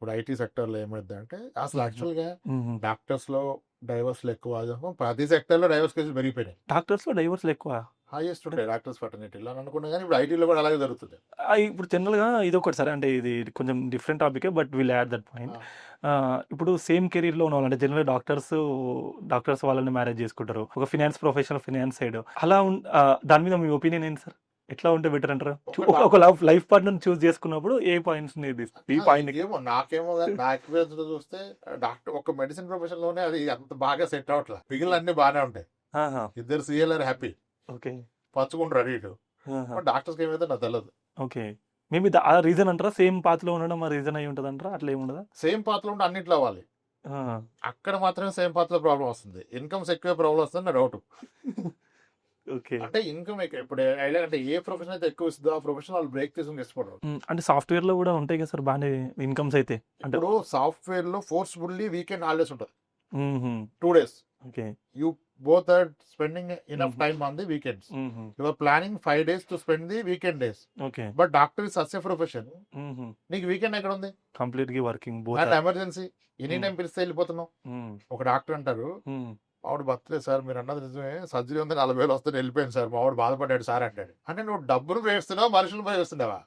ఇప్పుడు ఐటీ సెక్టర్లో ఏమైందంటే అసలు యాక్చువల్గా డాక్టర్స్లో డైవర్స్లు ఎక్కువ, ప్రతి సెక్టర్లో డైవర్స్ కేసులు పెరిగిపోయినాయి. డాక్టర్స్ లో డైవర్స్ ఎక్కువ. హైయెస్ట్ ఉంటాయి డాక్టర్స్ ఫర్టర్నిటీలో అని అనుకున్నా, కానీ ఇప్పుడు ఐటీలో కూడా అలాగే జరుగుతుంది. ఇప్పుడు జనరల్ గా ఇది ఒకటి సరే, అంటే ఇది కొంచెం different topic, but will add that point. ఇప్పుడు సేమ్ కెరీర్ లో ఉన్న వాళ్ళు, అంటే జనరల్ డాక్టర్స్ వాళ్ళని మ్యారేజ్ చేసుకుంటారు, ఒక ఫినాన్స్ ప్రొఫెషనల్ ఫినాన్స్ సైడ్ అలా దాని మీద మీ ఒపీనియన్ ఏంటి సార్? ఎట్లా ఉంటే బెటర్ అంటారు? ఒక లైఫ్ పార్ట్నర్ చూస్ చేసుకున్నప్పుడు ఏ పాయింట్స్ ఈ పాయింట్ ఏమో నాకేమో కానీ నా ఎక్స్పీరియన్స్ లో చూస్తే డాక్టర్ ఒక మెడిసిన్ ప్రొఫెషన్ లోనే అది అంత బాగా సెట్ అవట్లేదు. మిగిలిన అన్ని బాగానే ఉంటాయి. ఇద్దరు సీఎల్ హ్యాపీ ఓకే పంచుకుంటారు అటు ఇటు. డాక్టర్స్కి ఏమైతే నాకు తెలియదు. ఓకే, మేబీ ఆ రీజన్ అంటారా? సేమ్ పాత్ లో ఉండడం ఆ రీజన్ అయి ఉంటుంది అంటారా? అట్లా ఏముండదా? సేమ్ పాత్రలో ఉంటే అన్నిట్లో అవ్వాలి, అక్కడ మాత్రమే సేమ్ పాత్రలో ప్రాబ్లం వస్తుంది. ఇన్కమ్స్ ఎక్కువ ప్రాబ్లం వస్తుంది నా డౌట్. ఓకే, అంటే ఇన్కమ్ ఇప్పుడు అంటే ఏ ప్రొఫెషన్ అయితే ఎక్కువ ఇస్తుందో ఆ ప్రొఫెషన్ వాళ్ళు బ్రేక్ తీసుకుని ఇష్టపడరు. అంటే సాఫ్ట్వేర్ లో కూడా ఉంటాయి కదా సార్ బాగానే ఇన్కమ్స్ అయితే. అంటే ఇప్పుడు సాఫ్ట్వేర్ లో ఫోర్స్ఫుల్లీ వీకెండ్ హాలిడేస్ ఉంటుంది 2 days. Okay, You both are spending enough time on the weekends. You are planning 5 days to spend the weekend days. Okay, But doctor is such a profession. నీకు weekend ఎక్కడ ఉంది? Complete గా working and emergency any time పిలిస్తే వెళ్ళిపోతున్నావు. ఒక doctor అంటారు, మావాడు birthday sir, మీరు అన్నది నిజమే, సర్జరీ ఉంది 40,000 వస్తే వెళ్ళిపోయింది సార్, మావాడు బాధపడ్డాడు సార్ అంటాడు. అంటే నువ్వు డబ్బును వేస్తున్నావు, మనుషులు వేస్తున్నావా?